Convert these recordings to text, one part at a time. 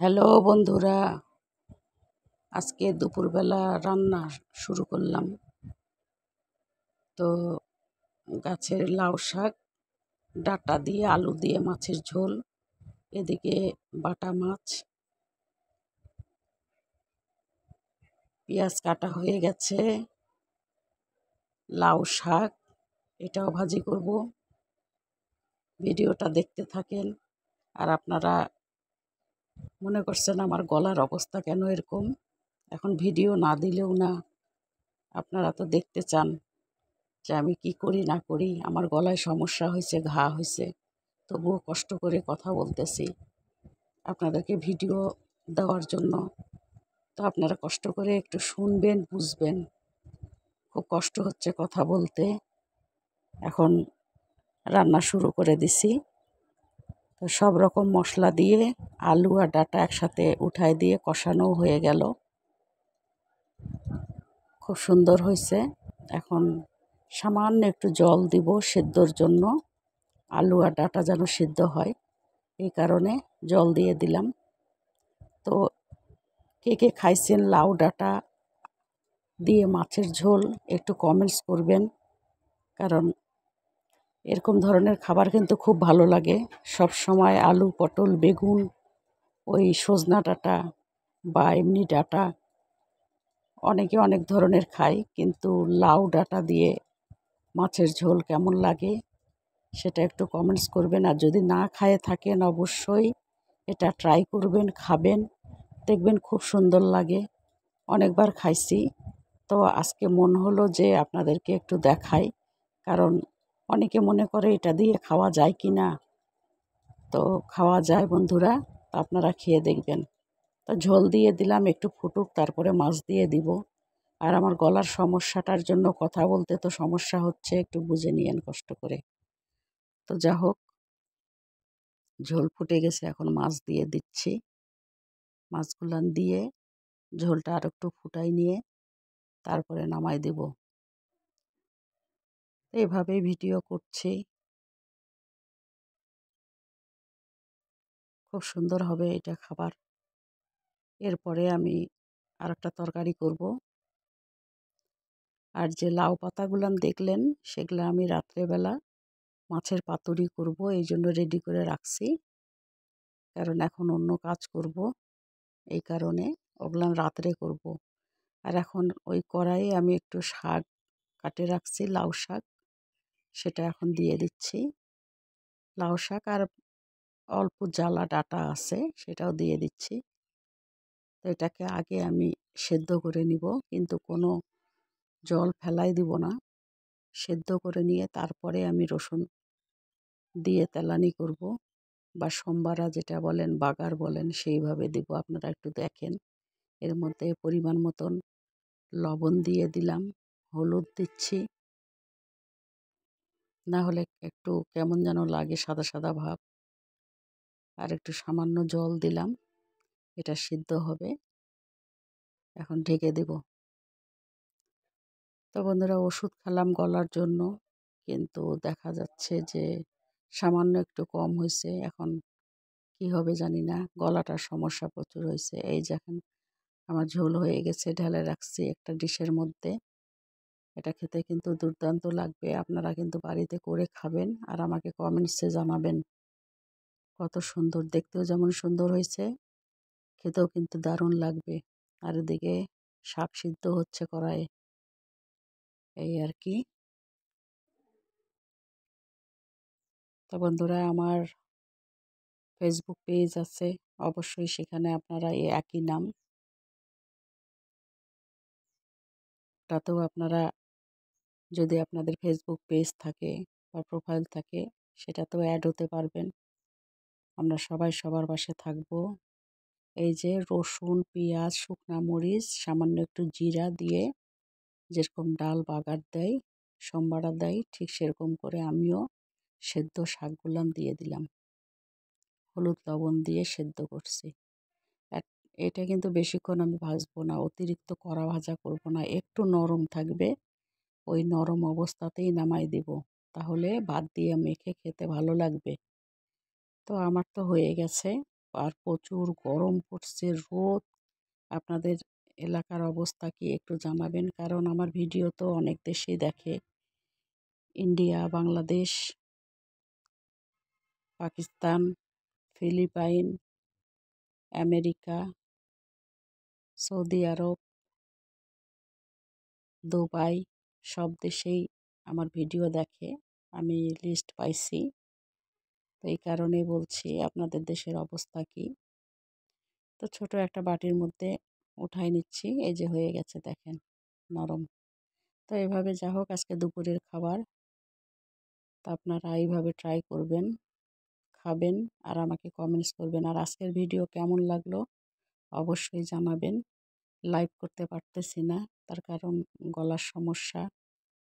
Hello বন্ধুরা, আজকে দুপুরবেলা রান্না শুরু করলাম। তো গাছের লাউ শাক, ডাঁটা দিয়ে আলু দিয়ে মাছের ঝোল, এদিকে বাটা মাছ, পেঁয়াজ কাটা হয়ে গেছে, লাউ শাক এটাও ভাজি করব। ভিডিওটা দেখতে থাকেন। আর আপনারা মনে করছেন আমার গলার অবস্থা কেন এরকম, এখন ভিডিও না দিলেও না, আপনারা তো দেখতে চান যে আমি কি করি না করি। আমার গলায় সমস্যা হয়েছে, ঘা হয়েছে, তবুও কষ্ট করে কথা বলতেছি আপনাদেরকে ভিডিও দেওয়ার জন্য। তো আপনারা কষ্ট করে একটু শুনবেন, বুঝবেন। খুব কষ্ট হচ্ছে কথা বলতে। এখন রান্না শুরু করে দিছি। তো সব রকম মশলা দিয়ে আলু আর ডাঁটা একসাথে উঠায় দিয়ে কষানো হয়ে গেল, খুব সুন্দর হয়েছে। এখন সামান্য একটু জল দিব সেদ্ধর জন্য, আলু আর ডাঁটা যেন সিদ্ধ হয়, এই কারণে জল দিয়ে দিলাম। তো কে কে খাইছেন লাউ ডাঁটা দিয়ে মাছের ঝোল, একটু কমেন্টস করবেন। কারণ এরকম ধরনের খাবার কিন্তু খুব ভালো লাগে। সব সময় আলু পটল বেগুন, ওই সজনা ডাঁটা বা এমনি ডাঁটা অনেকে অনেক ধরনের খায়, কিন্তু লাউ ডাঁটা দিয়ে মাছের ঝোল কেমন লাগে সেটা একটু কমেন্টস করবেন। আর যদি না খায়ে থাকেন অবশ্যই এটা ট্রাই করবেন, খাবেন, দেখবেন খুব সুন্দর লাগে। অনেকবার খাইছি, তো আজকে মন হলো যে আপনাদেরকে একটু দেখাই। কারণ অনেকে মনে করে এটা দিয়ে খাওয়া যায় কি না, তো খাওয়া যায় বন্ধুরা, তো আপনারা খেয়ে দেখবেন। তো ঝোল দিয়ে দিলাম, একটু ফুটুক, তারপরে মাছ দিয়ে দিব। আর আমার গলার সমস্যাটার জন্য কথা বলতে তো সমস্যা হচ্ছে, একটু বুঝে নিয়েন কষ্ট করে। তো যা হোক, ঝোল ফুটে গেছে, এখন মাছ দিয়ে দিচ্ছি। মাছগুলান দিয়ে ঝোলটা আর একটু ফুটাই নিয়ে তারপরে নামাই দেব। এইভাবেই ভিডিও করছি। খুব সুন্দর হবে এটা খাবার। এরপরে আমি আরেকটা তরকারি করব। আর যে লাউ পাতাগুলান দেখলেন, সেগুলা আমি রাত্রেবেলা মাছের পাতুরি করব, এই জন্য রেডি করে রাখছি। কারণ এখন অন্য কাজ করব, এই কারণে ওগুলান রাত্রে করব। আর এখন ওই কড়াইয়ে আমি একটু শাক কাটে রাখছি, লাউ শাক, সেটা এখন দিয়ে দিচ্ছি। লাউ শাক আর অল্প জ্বালা ডাঁটা আছে, সেটাও দিয়ে দিচ্ছি। তো এটাকে আগে আমি সেদ্ধ করে নিব, কিন্তু কোনো জল ফেলাই দিব না। সেদ্ধ করে নিয়ে তারপরে আমি রসুন দিয়ে তেলানি করব, বা সম্বারা যেটা বলেন, বাগার বলেন, সেইভাবে দিব। আপনারা একটু দেখেন। এর মধ্যে পরিমাণ মতন লবণ দিয়ে দিলাম, হলুদ দিচ্ছি, না হলে একটু কেমন যেন লাগে, সাদা সাদা ভাব। আর একটু সামান্য জল দিলাম, এটা সিদ্ধ হবে। এখন ঢেকে দেব। তো বন্ধুরা, ওষুধ খেলাম গলার জন্য, কিন্তু দেখা যাচ্ছে যে সামান্য একটু কম হয়েছে। এখন কি হবে জানি না, গলাটার সমস্যা প্রচুর হয়েছে। এই দেখেন আমার ঝোল হয়ে গেছে, ঢেলে রাখছি একটা ডিশের মধ্যে। এটা খেতে কিন্তু দুর্দান্ত লাগবে। আপনারা কিন্তু বাড়িতে করে খাবেন আর আমাকে কমেন্টসে জানাবেন কত সুন্দর, দেখতেও যেমন সুন্দর হয়েছে, খেতেও কিন্তু দারুণ লাগবে। আর এদিকে শাক সিদ্ধ হচ্ছে কড়াইয়ে, এই আর কি। তো বন্ধুরা, আমার ফেসবুক পেজ আছে, অবশ্যই সেখানে আপনারা এই একই নাম, তাতেও আপনারা যদি আপনাদের ফেসবুক পেজ থাকে বা প্রোফাইল থাকে, সেটাতেও অ্যাড হতে পারবেন। আমরা সবাই সবার পাশে থাকবো। এই যে রসুন, পেঁয়াজ, শুকনা মরিচ, সামান্য একটু জিরা দিয়ে যেরকম ডাল বাগার দেয়, সম্বারা দেয়, ঠিক সেরকম করে আমিও সেদ্ধ শাকগুলান দিয়ে দিলাম। হলুদ লবণ দিয়ে সেদ্ধ করছি। এটা কিন্তু বেশিক্ষণ আমি ভাজবো না, অতিরিক্ত কড়া ভাজা করব না, একটু নরম থাকবে। ওই নরম অবস্থাতেই নামাই দেব, তাহলে ভাত দিয়ে মেখে খেতে ভালো লাগবে। তো আমার তো হয়ে গেছে। আর প্রচুর গরম পড়ছে, রোদ। আপনাদের এলাকার অবস্থা কি একটু জানাবেন, কারণ আমার ভিডিও তো অনেক দেশেই দেখে, India, Bangladesh, Pakistan, Philippines, America, Saudi Arab, Dubai, সব দেশেই আমার ভিডিও দেখে। আমি লিস্ট পাইছি, তো এই কারণেই বলছি আপনাদের দেশের অবস্থা কি। তো ছোট একটা বাটির মধ্যে উঠাই নিচ্ছি, এই যে হয়ে গেছে দেখেন, নরম। তো এভাবে যা হোক আজকে দুপুরের খাবার, তো আপনারা এইভাবে ট্রাই করবেন, খাবেন আর আমাকে কমেন্টস করবেন। আর আজকের ভিডিও কেমন লাগলো অবশ্যই জানাবেন। লাইভ করতে পারতেছি না, তার কারণ গলার সমস্যা,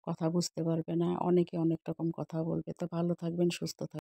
কথা বুঝতে পারবে না, অনেকে অনেক রকম কথা বলবে। তো ভালো থাকবেন, সুস্থ থাকবেন।